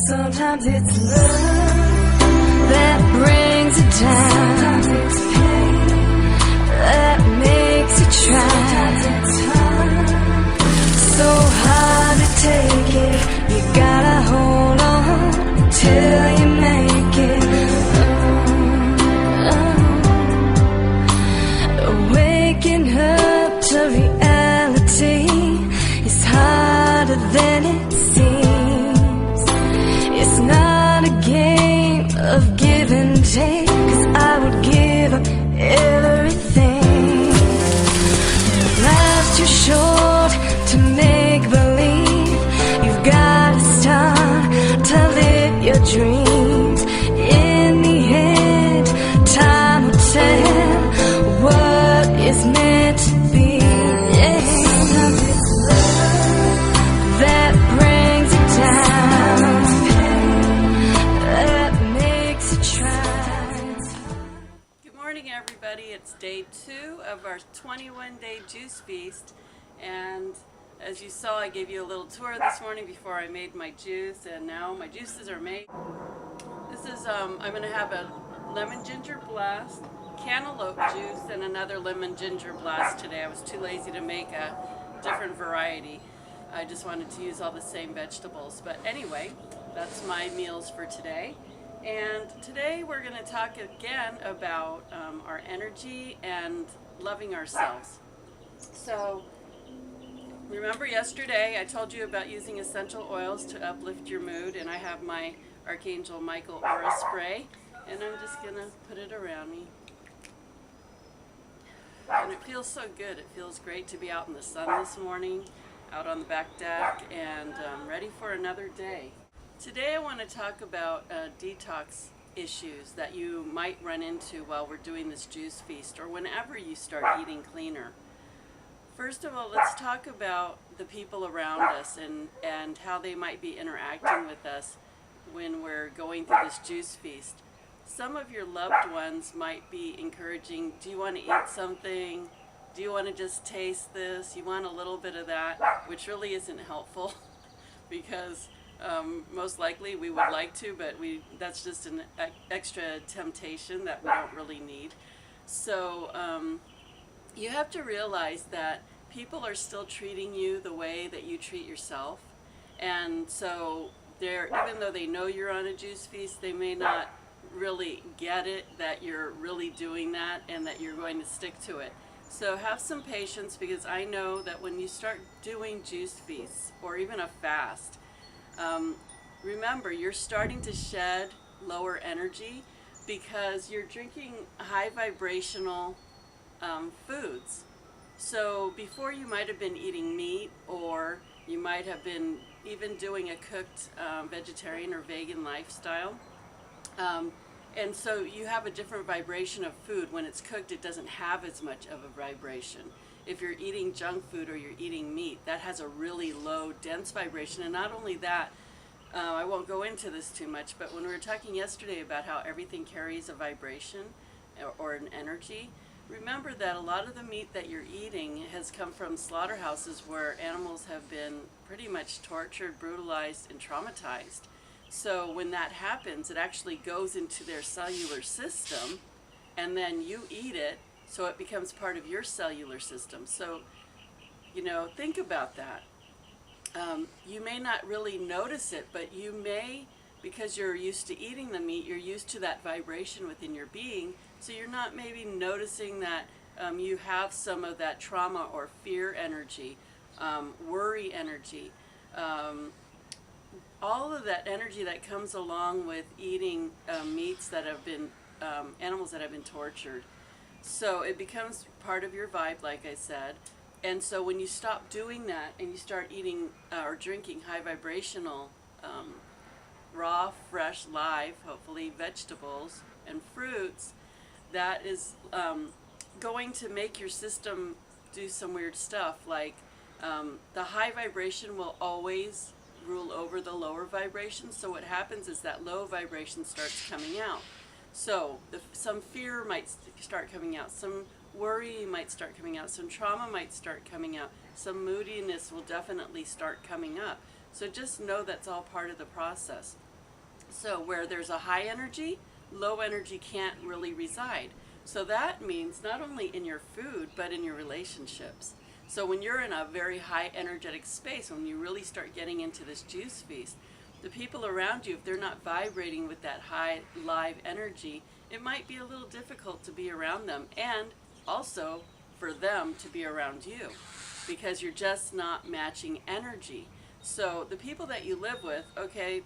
Sometimes it's love that brings it down. Sometimes it's pain that makes it try. Sometimes it's hard, so hard to take it. You gotta hold on till you make it. Waking up to reality is harder than it seems. It's not a game of give and take, 'cause I would give up everything. Life's too short to make believe. You've gotta start to live your dreams. In the end, time will tell what is meant to be. Yeah. Sometimes it's love that brings it down, that makes it try. Good morning, everybody. It's day 2 of our 21-day juice feast, and as you saw, I gave you a little tour this morning before I made my juice, and now my juices are made. This is I'm going to have a lemon ginger blast, cantaloupe juice, and another lemon ginger blast today. I was too lazy to make a different variety. I just wanted to use all the same vegetables. But anyway, that's my meals for today. And today we're going to talk again about our energy and loving ourselves. So remember yesterday I told you about using essential oils to uplift your mood, and I have my Archangel Michael Aura Spray, and I'm just going to put it around me. And it feels so good. It feels great to be out in the sun this morning, out on the back deck, and ready for another day. Today I want to talk about detox issues that you might run into while we're doing this juice feast, or whenever you start eating cleaner. First of all, let's talk about the people around us and how they might be interacting with us when we're going through this juice feast. Some of your loved ones might be encouraging, do you want to eat something? Do you want to just taste this? You want a little bit of that, which really isn't helpful because most likely we would like to, but that's just an extra temptation that we don't really need. So you have to realize that people are still treating you the way that you treat yourself, and so even though they know you're on a juice feast, they may not really get it that you're really doing that and that you're going to stick to it. So have some patience, because I know that when you start doing juice feasts or even a fast, remember you're starting to shed lower energy because you're drinking high vibrational foods. So before you might have been eating meat, or you might have been even doing a cooked vegetarian or vegan lifestyle. And so you have a different vibration of food. When it's cooked, it doesn't have as much of a vibration. If you're eating junk food or you're eating meat, that has a really low, dense vibration. And not only that, I won't go into this too much, but when we were talking yesterday about how everything carries a vibration or an energy, remember that a lot of the meat that you're eating has come from slaughterhouses where animals have been pretty much tortured, brutalized, and traumatized. So when that happens, it actually goes into their cellular system, and then you eat it, so it becomes part of your cellular system. So, think about that. You may not really notice it, but you may, because you're used to eating the meat, you're used to that vibration within your being, so you're not maybe noticing that you have some of that trauma or fear energy, worry energy, all of that energy that comes along with eating meats that have been, animals that have been tortured. So it becomes part of your vibe, like I said. And so when you stop doing that and you start eating or drinking high vibrational, raw, fresh, live, hopefully, vegetables and fruits, that is going to make your system do some weird stuff. Like the high vibration will always rule over the lower vibration. So what happens is that low vibration starts coming out. So some fear might start coming out, some worry might start coming out, some trauma might start coming out, some moodiness will definitely start coming up. So just know that's all part of the process. So where there's a high energy, low energy can't really reside. So that means not only in your food, but in your relationships. So when you're in a very high energetic space, when you really start getting into this juice feast, the people around you, if they're not vibrating with that high live energy, it might be a little difficult to be around them, and also for them to be around you, because you're just not matching energy. So the people that you live with, okay,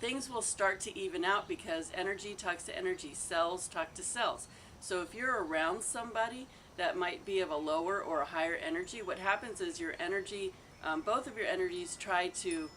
things will start to even out because energy talks to energy, cells talk to cells. So if you're around somebody that might be of a lower or a higher energy, what happens is your energy, both of your energies try to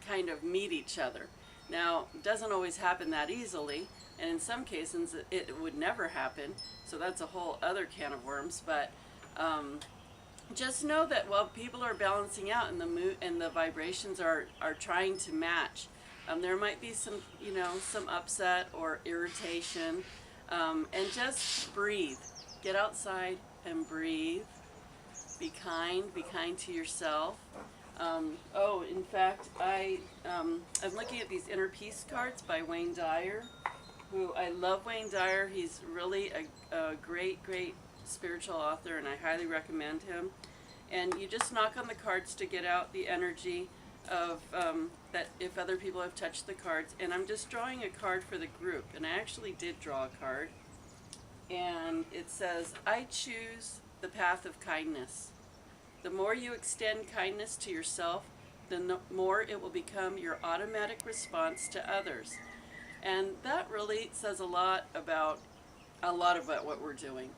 kind of meet each other. Now, it doesn't always happen that easily, and in some cases it would never happen, so that's a whole other can of worms. But just know that while people are balancing out and the mood and the vibrations are trying to match, there might be some, some upset or irritation, and just breathe. Get outside and breathe. Be kind to yourself. In fact, I'm looking at these Inner Peace cards by Wayne Dyer, who I love. Wayne Dyer, he's really a great spiritual author, and I highly recommend him. And you just knock on the cards to get out the energy of that if other people have touched the cards. And I'm just drawing a card for the group, and I actually did draw a card, and it says, I choose the path of kindness. The more you extend kindness to yourself, the more it will become your automatic response to others. And that really says a lot about what we're doing.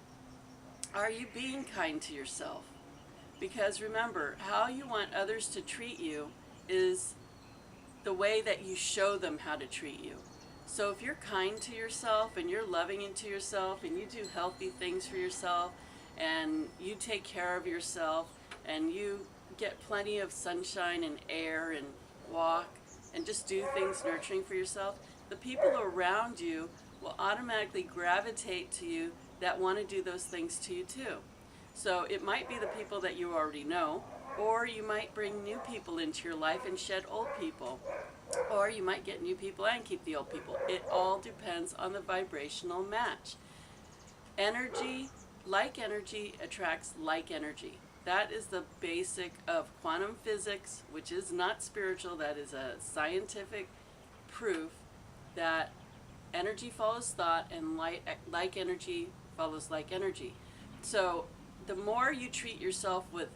Are you being kind to yourself? Because remember, how you want others to treat you is the way that you show them how to treat you. So if you're kind to yourself and you're loving into yourself and you do healthy things for yourself and you take care of yourself and you get plenty of sunshine and air and walk and just do things nurturing for yourself, the people around you will automatically gravitate to you that want to do those things to you too. So it might be the people that you already know, or you might bring new people into your life and shed old people, or you might get new people and keep the old people. It all depends on the vibrational match. Energy, like energy, attracts like energy. That is the basic of quantum physics, which is not spiritual. That is a scientific proof that energy follows thought and like energy follows like energy. So the more you treat yourself with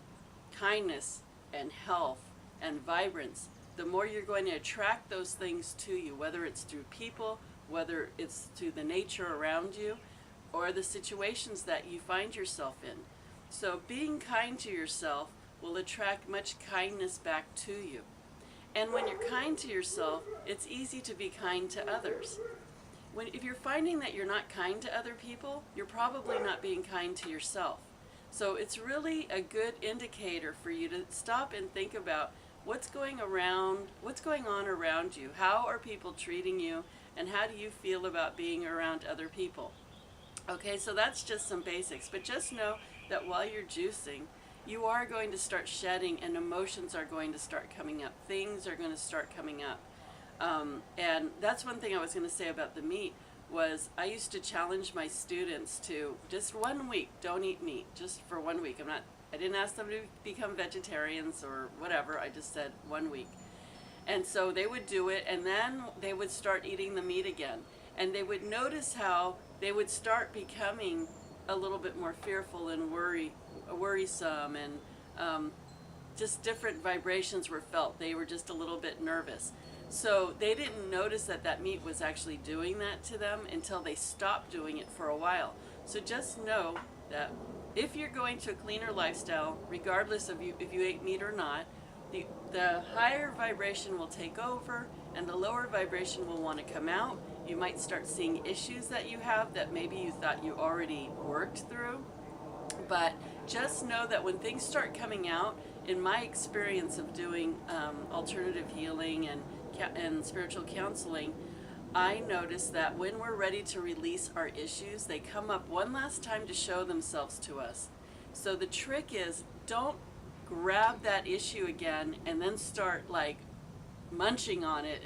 kindness and health and vibrance, the more you're going to attract those things to you, whether it's through people, whether it's through the nature around you, or the situations that you find yourself in. So being kind to yourself will attract much kindness back to you. And when you're kind to yourself, it's easy to be kind to others. If you're finding that you're not kind to other people, you're probably not being kind to yourself. So it's really a good indicator for you to stop and think about what's going on around you. How are people treating you, and how do you feel about being around other people? Okay, so that's just some basics, but just know that while you're juicing, you are going to start shedding, and emotions are going to start coming up. Things are going to start coming up. And that's one thing I was going to say about the meat, was I used to challenge my students to just 1 week, don't eat meat, just for 1 week. I didn't ask them to become vegetarians or whatever, I just said 1 week. And so they would do it, and then they would start eating the meat again. And they would notice how they would start becoming a little bit more fearful and worrisome, and just different vibrations were felt. They were just a little bit nervous. So they didn't notice that that meat was actually doing that to them until they stopped doing it for a while. So just know that if you're going to a cleaner lifestyle, regardless of if you ate meat or not, the higher vibration will take over and the lower vibration will want to come out. You might start seeing issues that you have that maybe you thought you already worked through. But just know that when things start coming out, in my experience of doing alternative healing and spiritual counseling, I noticed that when we're ready to release our issues, they come up one last time to show themselves to us. So the trick is, don't grab that issue again and then start like munching on it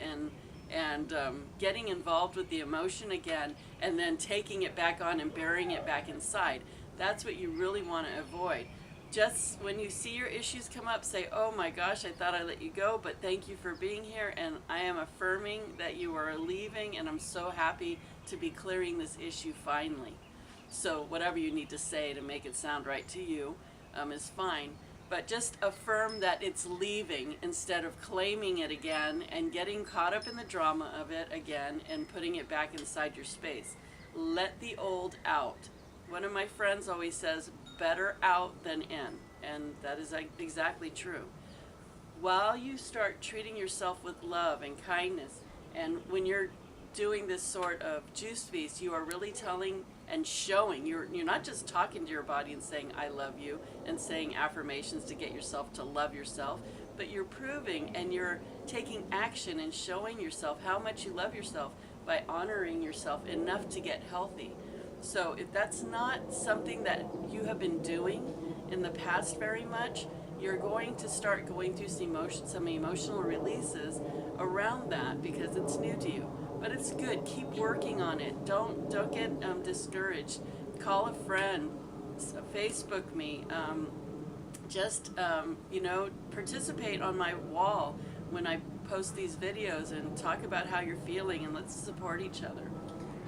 and getting involved with the emotion again and then taking it back on and burying it back inside. That's what you really want to avoid. Just when you see your issues come up, say, oh my gosh, I thought I let you go, but thank you for being here, and I am affirming that you are leaving, and I'm so happy to be clearing this issue finally. So whatever you need to say to make it sound right to you is fine, but just affirm that it's leaving instead of claiming it again and getting caught up in the drama of it again and putting it back inside your space. Let the old out. One of my friends always says, better out than in, and that is exactly true. While you start treating yourself with love and kindness, and when you're doing this sort of juice feast, you are really telling and showing, you're not just talking to your body and saying I love you and saying affirmations to get yourself to love yourself, but you're proving and you're taking action and showing yourself how much you love yourself by honoring yourself enough to get healthy. So if that's not something that you have been doing in the past very much, you're going to start going through some emotional releases around that because it's new to you. But it's good. Keep working on it. Don't get discouraged. Call a friend. Facebook me. Participate on my wall when I post these videos and talk about how you're feeling, and let's support each other.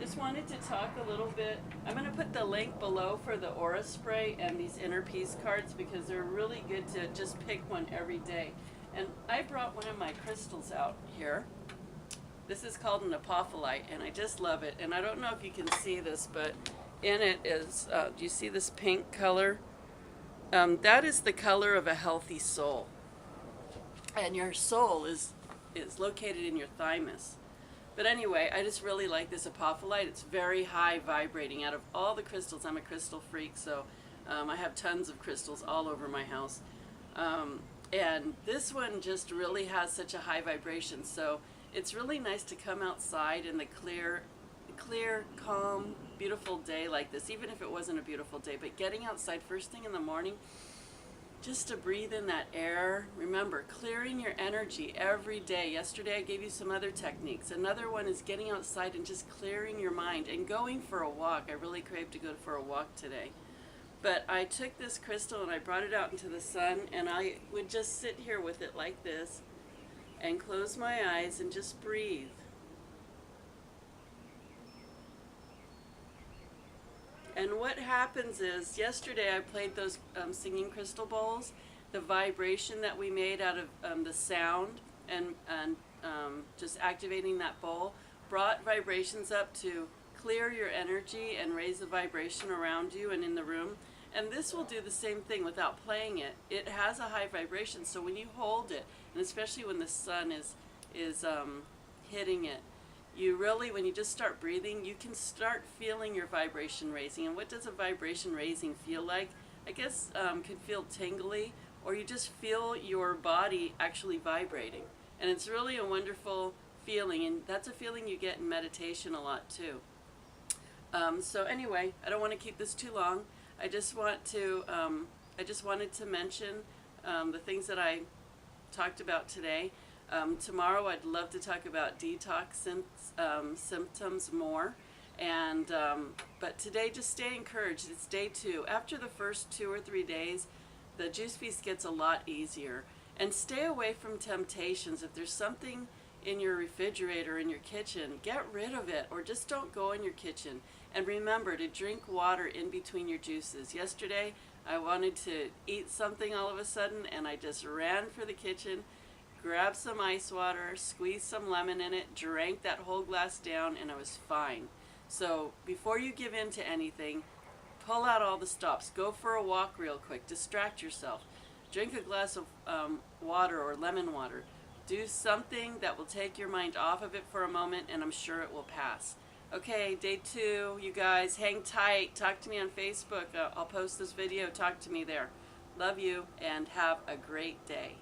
Just wanted to talk a little bit. I'm going to put the link below for the Aura Spray and these inner peace cards because they're really good to just pick one every day. And I brought one of my crystals out here. This is called an apophyllite, and I just love it. And I don't know if you can see this, but in it is, do you see this pink color? That is the color of a healthy soul. And your soul is located in your thymus. But anyway, I just really like this apophyllite. It's very high vibrating. Out of all the crystals, I'm a crystal freak, so I have tons of crystals all over my house. And this one just really has such a high vibration, so it's really nice to come outside in the clear, calm, beautiful day like this, even if it wasn't a beautiful day. But getting outside first thing in the morning, just to breathe in that air. Remember, clearing your energy every day. Yesterday I gave you some other techniques. Another one is getting outside and just clearing your mind and going for a walk. I really crave to go for a walk today. But I took this crystal and I brought it out into the sun, and I would just sit here with it like this and close my eyes and just breathe. And what happens is, yesterday I played those singing crystal bowls. The vibration that we made out of the sound and just activating that bowl brought vibrations up to clear your energy and raise the vibration around you and in the room. And this will do the same thing without playing it. It has a high vibration, so when you hold it, and especially when the sun is hitting it, you really, when you just start breathing, you can start feeling your vibration raising. And what does a vibration raising feel like? I guess can feel tingly, or you just feel your body actually vibrating. And it's really a wonderful feeling, and that's a feeling you get in meditation a lot too. So anyway, I don't want to keep this too long. I just wanted to mention the things that I talked about today. Tomorrow I'd love to talk about detox symptoms more, and but today just stay encouraged. It's day 2. After the first 2 or 3 days, the juice feast gets a lot easier. And stay away from temptations. If there's something in your refrigerator, in your kitchen, get rid of it, or just don't go in your kitchen. And remember to drink water in between your juices. Yesterday I wanted to eat something all of a sudden, and I just ran for the kitchen, grabbed some ice water, squeezed some lemon in it, drank that whole glass down, and I was fine. So before you give in to anything, pull out all the stops. Go for a walk real quick. Distract yourself. Drink a glass of water or lemon water. Do something that will take your mind off of it for a moment, and I'm sure it will pass. Okay, day 2, you guys, hang tight. Talk to me on Facebook. I'll post this video. Talk to me there. Love you, and have a great day.